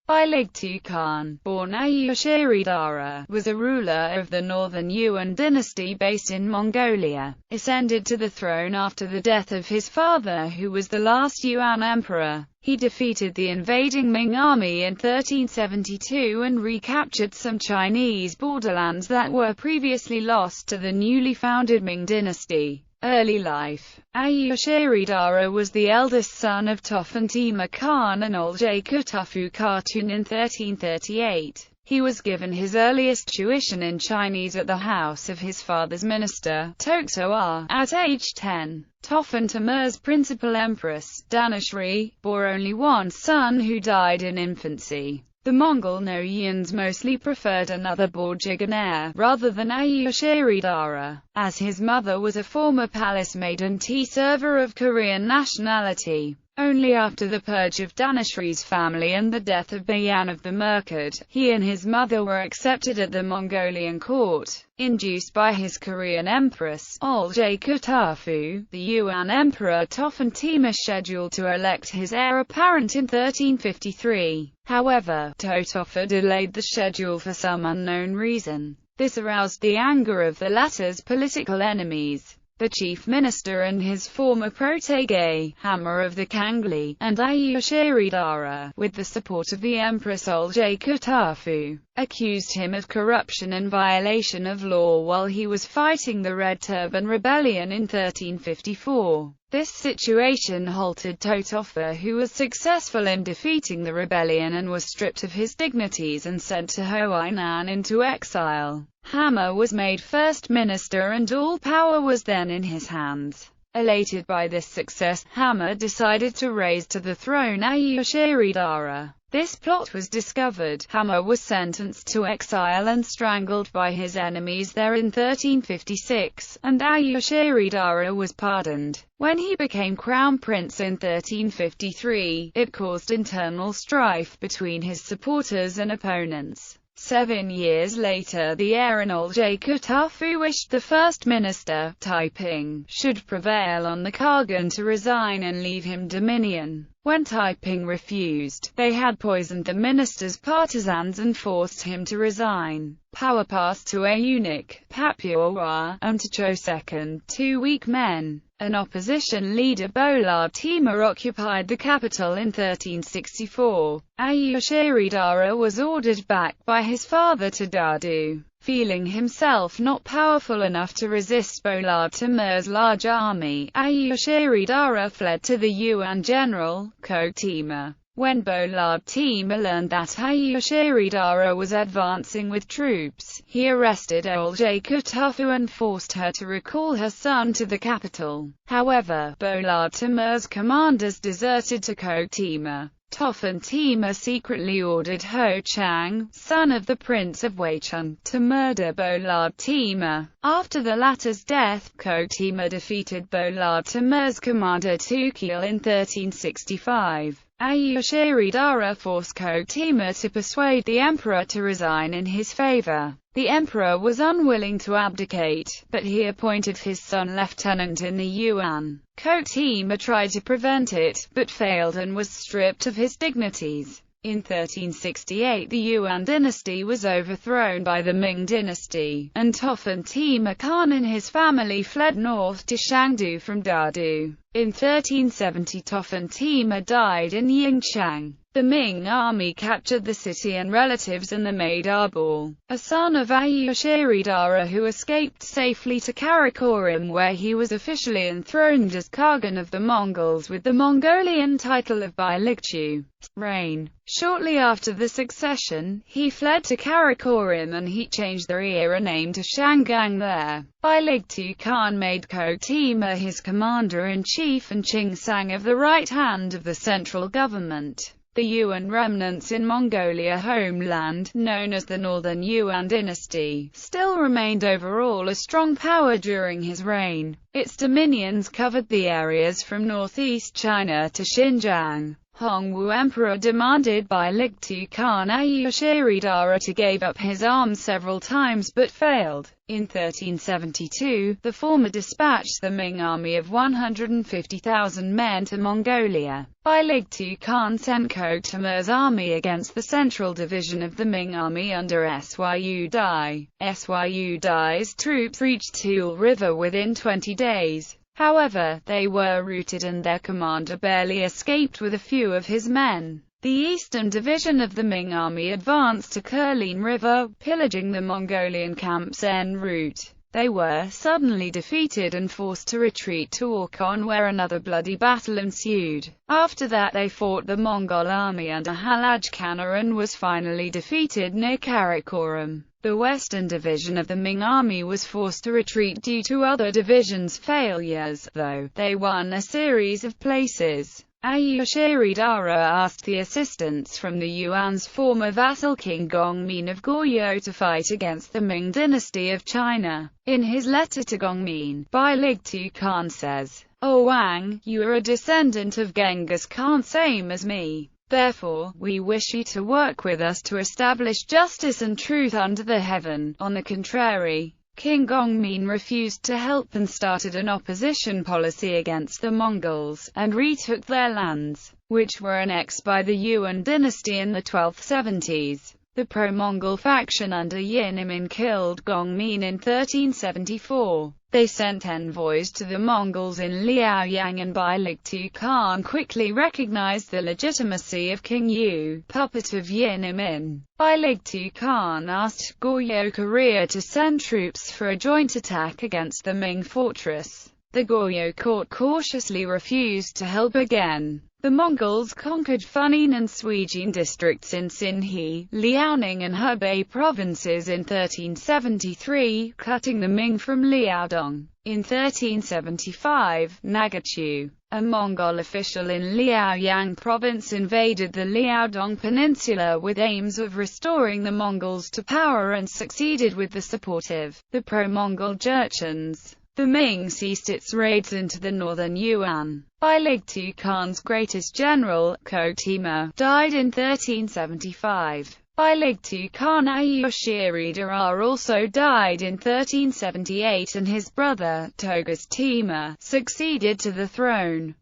Biligtü Khan, born Ayushiridara, was a ruler of the northern Yuan dynasty based in Mongolia. Ascended to the throne after the death of his father, who was the last Yuan emperor. He defeated the invading Ming army in 1372 and recaptured some Chinese borderlands that were previously lost to the newly founded Ming Dynasty. Early life. Ayushiridara was the eldest son of Tofan Timur Khan and Olcay Kutafu Khatun in 1338. He was given his earliest tuition in Chinese at the house of his father's minister, Toksoa, at age 10. Tofan Timur's principal empress, Dhanashri, bore only one son who died in infancy. The Mongol Noyans mostly preferred another Borjigin rather than Ayushiridara, as his mother was a former palace maid and tea server of Korean nationality. Only after the purge of Dhanashri's family and the death of Bayan of the Merkid, he and his mother were accepted at the Mongolian court. Induced by his Korean empress, Olcay Kutafu, the Yuan emperor Tofan Timur scheduled to elect his heir apparent in 1353. However, Totofa delayed the schedule for some unknown reason. This aroused the anger of the latter's political enemies. The chief minister and his former protege, Hammer of the Kangli, and Ayushiridara, with the support of the Empress Olcay Kutafu, accused him of corruption and violation of law while he was fighting the Red Turban Rebellion in 1354. This situation halted Totofa, who was successful in defeating the rebellion and was stripped of his dignities and sent to Huainan into exile. Hammer was made first minister and all power was then in his hands. Elated by this success, Hammer decided to raise to the throne Ayushiridara. This plot was discovered. Hammer was sentenced to exile and strangled by his enemies there in 1356, and Ayushiridara was pardoned. When he became crown prince in 1353, it caused internal strife between his supporters and opponents. 7 years later, the heir and Olcay Kutafu wished the first minister, Taiping, should prevail on the Khagan to resign and leave him dominion. When Taiping refused, they had poisoned the minister's partisans and forced him to resign. Power passed to a eunuch, Papua, and to Cho II, 2 weak men. An opposition leader, Biligtu Timur, occupied the capital in 1364. Ayushiridara was ordered back by his father to Dadu. Feeling himself not powerful enough to resist Biligtu Timur's large army, Ayushiridara fled to the Yuan general, Ko Timur. When Biligtu Timur learned that Ayushiridara was advancing with troops, he arrested Olcay Kutafu and forced her to recall her son to the capital. However, Biligtu Timur's commanders deserted to Ko Timur. Tofan Timur secretly ordered Ho Chang, son of the Prince of Weichun, to murder Biligtu Timur. After the latter's death, Ko Timur defeated Biligtu Timur's commander Tukil in 1365. Ayushiridara forced Ko Timur to persuade the emperor to resign in his favor. The emperor was unwilling to abdicate, but he appointed his son lieutenant in the Yuan. Ko Timur tried to prevent it, but failed and was stripped of his dignities. In 1368 the Yuan dynasty was overthrown by the Ming Dynasty, and Tofan Timur Khan and his family fled north to Shangdu from Dadu. In 1370 Tofan Timur died in Yingchang. The Ming army captured the city and relatives and the maid Arbal, a son of Ayushiridara, who escaped safely to Karakoram, where he was officially enthroned as Khagan of the Mongols with the Mongolian title of Biligtu. Reign. Shortly after the succession, he fled to Karakoram and he changed the era name to Shangang there. Biligtu Khan made Ko Timur his commander-in-chief and Chingsang of the right hand of the central government. The Yuan remnants in Mongolia homeland, known as the Northern Yuan dynasty, still remained overall a strong power during his reign. Its dominions covered the areas from northeast China to Xinjiang. Hongwu Emperor demanded Biligtu Khan Ayushiridara to give up his arms several times but failed. In 1372, the former dispatched the Ming army of 150,000 men to Mongolia. Biligtu Khan sent Khotama's army against the central division of the Ming army under Syu Dai. Syu Dai's troops reached Tool River within 20 days. However, they were routed and their commander barely escaped with a few of his men. The eastern division of the Ming army advanced to Kurlin River, pillaging the Mongolian camps en route. They were suddenly defeated and forced to retreat to Orkhon, where another bloody battle ensued. After that they fought the Mongol army under Halaj Khana and was finally defeated near Karakoram. The western division of the Ming army was forced to retreat due to other divisions' failures, though they won a series of places. Ayushiridara asked the assistance from the Yuan's former vassal King Gongmin of Goryeo to fight against the Ming Dynasty of China. In his letter to Gongmin, Biligtu Khan says, "O Wang, you are a descendant of Genghis Khan same as me. Therefore, we wish you to work with us to establish justice and truth under the heaven." On the contrary, King Gongmin refused to help and started an opposition policy against the Mongols, and retook their lands, which were annexed by the Yuan dynasty in the 1270s. The pro-Mongol faction under Yinemin killed Gongmin in 1374. They sent envoys to the Mongols in Liaoyang, and Biligtu Khan quickly recognized the legitimacy of King Yu, puppet of Yinemin. Biligtu Khan asked Goryeo Korea to send troops for a joint attack against the Ming fortress. The Goryeo court cautiously refused to help again. The Mongols conquered Funan and Suijin districts in Xinhe, Liaoning and Hebei provinces in 1373, cutting the Ming from Liaodong. In 1375, Nagachu, a Mongol official in Liaoyang province, invaded the Liaodong peninsula with aims of restoring the Mongols to power and succeeded with the support of the pro-Mongol Jurchens. The Ming ceased its raids into the northern Yuan. Biligtu Khan's greatest general, Khotama, died in 1375. Biligtu Khan Ayushiridara also died in 1378 and his brother, Togas Tema, succeeded to the throne.